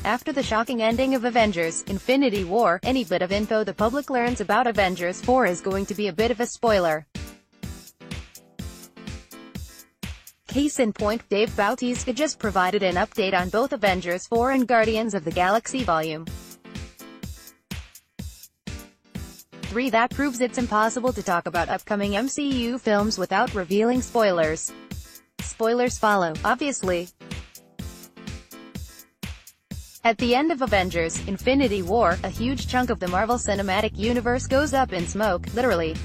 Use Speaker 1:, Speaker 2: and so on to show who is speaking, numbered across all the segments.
Speaker 1: After the shocking ending of Avengers: Infinity War, any bit of info the public learns about Avengers 4 is going to be a bit of a spoiler. Case in point, Dave Bautista just provided an update on both Avengers 4 and Guardians of the Galaxy Vol. 3 that proves it's impossible to talk about upcoming MCU films without revealing spoilers. Spoilers follow, obviously. At the end of Avengers: Infinity War, a huge chunk of the Marvel Cinematic Universe goes up in smoke, literally.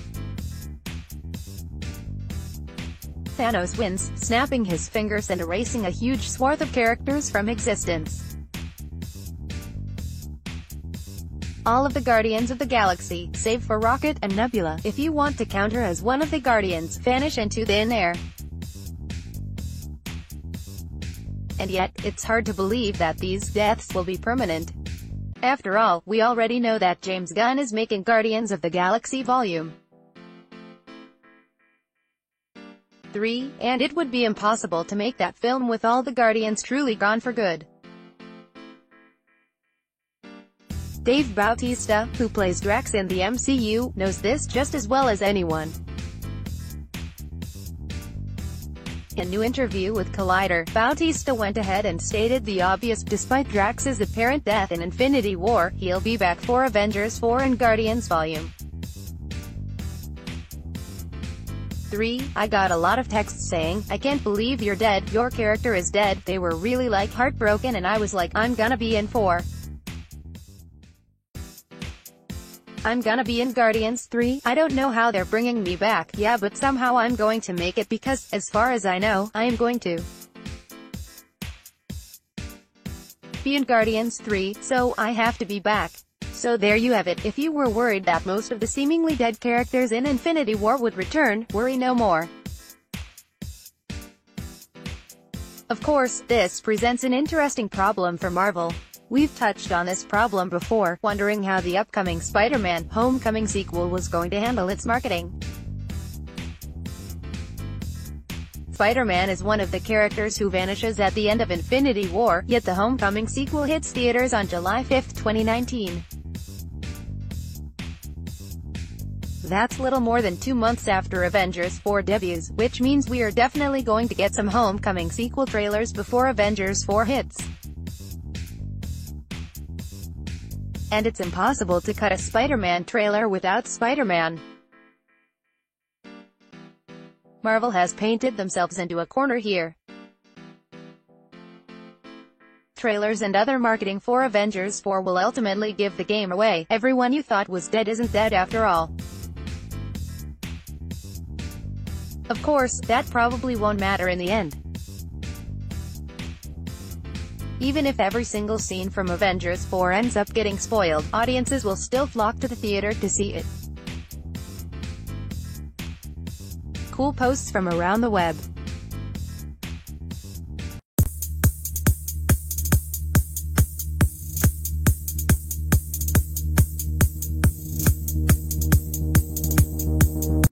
Speaker 1: Thanos wins, snapping his fingers and erasing a huge swath of characters from existence. All of the Guardians of the Galaxy, save for Rocket and Nebula, if you want to count her as one of the Guardians, vanish into thin air. And yet, it's hard to believe that these deaths will be permanent. After all, we already know that James Gunn is making Guardians of the Galaxy Vol. 3, and it would be impossible to make that film with all the Guardians truly gone for good. Dave Bautista, who plays Drax in the MCU, knows this just as well as anyone. In a new interview with Collider, Bautista went ahead and stated the obvious: despite Drax's apparent death in Infinity War, he'll be back for Avengers 4 and Guardians Vol. 3. I got a lot of texts saying, "I can't believe you're dead, your character is dead." They were really like heartbroken, and I was like, I'm gonna be in 4. I'm gonna be in Guardians 3, I don't know how they're bringing me back, yeah, but somehow I'm going to make it because, as far as I know, I am going to be in Guardians 3, so I have to be back. So there you have it. If you were worried that most of the seemingly dead characters in Infinity War would return, worry no more. Of course, this presents an interesting problem for Marvel. We've touched on this problem before, wondering how the upcoming Spider-Man: Homecoming sequel was going to handle its marketing. Spider-Man is one of the characters who vanishes at the end of Infinity War, yet the Homecoming sequel hits theaters on July 5, 2019. That's little more than 2 months after Avengers 4 debuts, which means we are definitely going to get some Homecoming sequel trailers before Avengers 4 hits. And it's impossible to cut a Spider-Man trailer without Spider-Man. Marvel has painted themselves into a corner here. Trailers and other marketing for Avengers 4 will ultimately give the game away. Everyone you thought was dead isn't dead after all. Of course, that probably won't matter in the end. Even if every single scene from Avengers 4 ends up getting spoiled, audiences will still flock to the theater to see it. Cool posts from around the web.